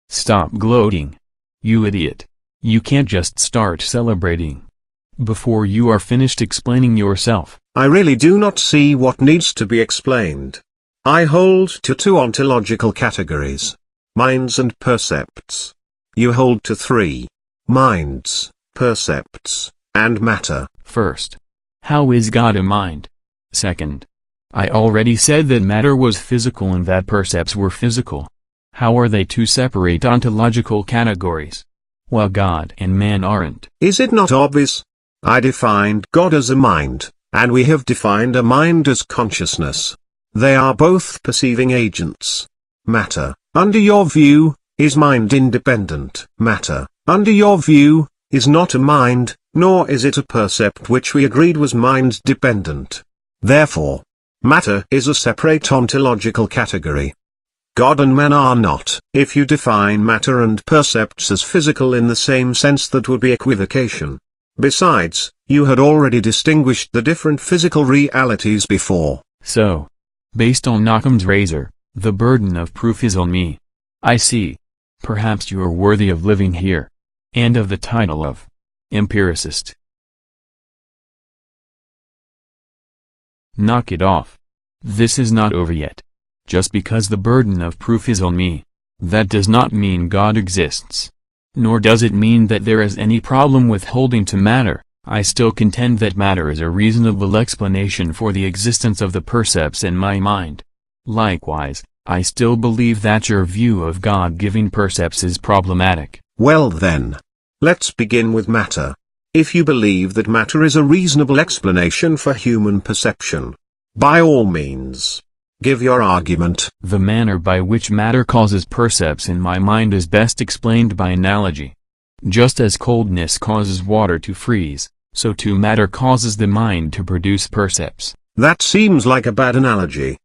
Stop gloating. You idiot. You can't just start celebrating before you are finished explaining yourself. I really do not see what needs to be explained. I hold to two ontological categories: minds and percepts. You hold to three: minds, percepts, and matter. First, how is God a mind? Second, I already said that matter was physical and that percepts were physical. How are they two separate ontological categories, while God and man aren't? Is it not obvious? I defined God as a mind, and we have defined a mind as consciousness. They are both perceiving agents. Matter, under your view, is mind independent. Matter, under your view, is not a mind, nor is it a percept which we agreed was mind dependent. Therefore, matter is a separate ontological category. God and man are not. If you define matter and percepts as physical in the same sense, that would be equivocation. Besides, you had already distinguished the different physical realities before. So, based on Occam's razor, the burden of proof is on me. I see. Perhaps you are worthy of living here. And of the title of empiricist. Knock it off. This is not over yet. Just because the burden of proof is on me, that does not mean God exists. Nor does it mean that there is any problem with holding to matter. I still contend that matter is a reasonable explanation for the existence of the percepts in my mind. Likewise, I still believe that your view of God-giving percepts is problematic. Well then, let's begin with matter. If you believe that matter is a reasonable explanation for human perception, by all means, give your argument. The manner by which matter causes percepts in my mind is best explained by analogy. Just as coldness causes water to freeze, so too matter causes the mind to produce percepts. That seems like a bad analogy.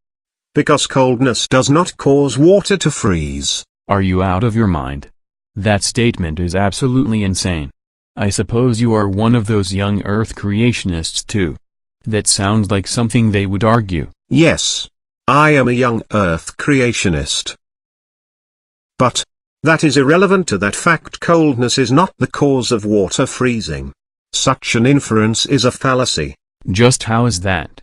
Because coldness does not cause water to freeze. Are you out of your mind? That statement is absolutely insane. I suppose you are one of those young Earth creationists too. That sounds like something they would argue. Yes. I am a young Earth creationist. But that is irrelevant to that fact. Coldness is not the cause of water freezing. Such an inference is a fallacy. Just how is that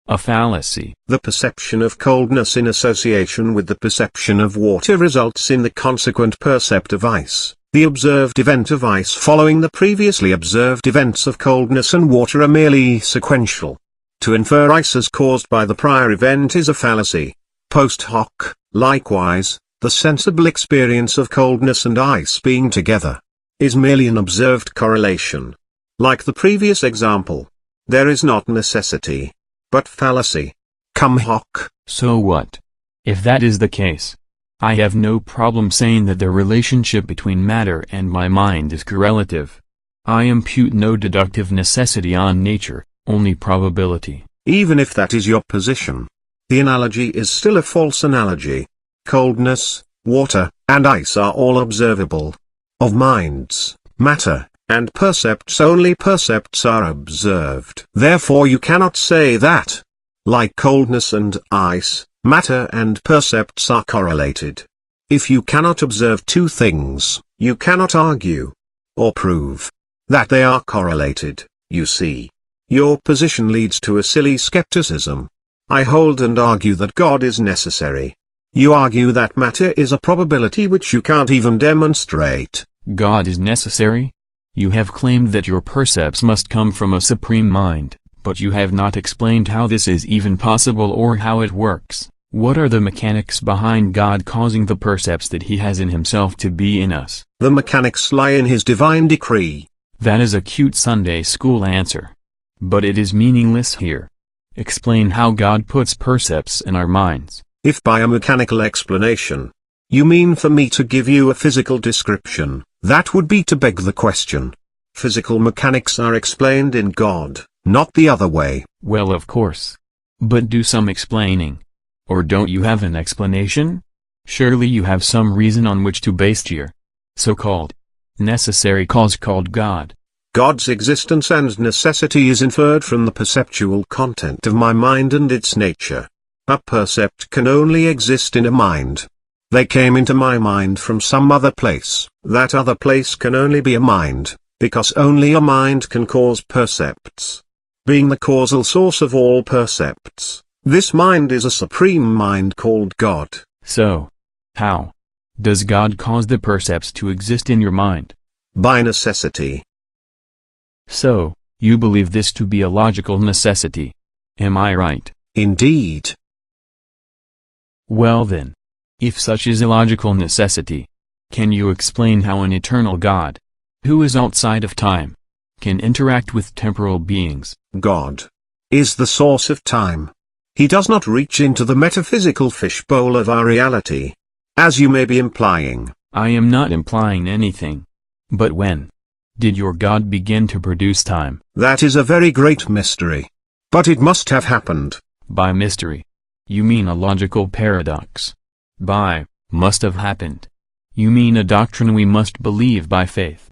a fallacy? The perception of coldness in association with the perception of water results in the consequent percept of ice. The observed event of ice following the previously observed events of coldness and water are merely sequential. To infer ice as caused by the prior event is a fallacy. Post hoc, likewise, the sensible experience of coldness and ice being together is merely an observed correlation. Like the previous example, there is not necessity, but fallacy. Cum hoc. So what? If that is the case, I have no problem saying that the relationship between matter and my mind is correlative. I impute no deductive necessity on nature, only probability. Even if that is your position, the analogy is still a false analogy. Coldness, water, and ice are all observable. Of minds, matter, and percepts only percepts are observed. Therefore you cannot say that, like coldness and ice, matter and percepts are correlated. If you cannot observe two things, you cannot argue or prove that they are correlated, you see. Your position leads to a silly skepticism. I hold and argue that God is necessary. You argue that matter is a probability which you can't even demonstrate. God is necessary? You have claimed that your percepts must come from a supreme mind, but you have not explained how this is even possible or how it works. What are the mechanics behind God causing the percepts that he has in himself to be in us? The mechanics lie in his divine decree. That is a cute Sunday school answer. But it is meaningless here. Explain how God puts percepts in our minds. If by a mechanical explanation, you mean for me to give you a physical description, that would be to beg the question. Physical mechanics are explained in God, not the other way. Well, of course. But do some explaining. Or don't you have an explanation? Surely you have some reason on which to base your so-called necessary cause called God. God's existence and necessity is inferred from the perceptual content of my mind and its nature. A percept can only exist in a mind. They came into my mind from some other place. That other place can only be a mind, because only a mind can cause percepts. Being the causal source of all percepts, this mind is a supreme mind called God. So, how does God cause the percepts to exist in your mind? By necessity. So, you believe this to be a logical necessity. Am I right? Indeed. Well then, if such is a logical necessity, can you explain how an eternal God, who is outside of time, can interact with temporal beings? God is the source of time. He does not reach into the metaphysical fishbowl of our reality, as you may be implying. I am not implying anything. But when did your God begin to produce time? That is a very great mystery. But it must have happened. By mystery, you mean a logical paradox. By must have happened, you mean a doctrine we must believe by faith.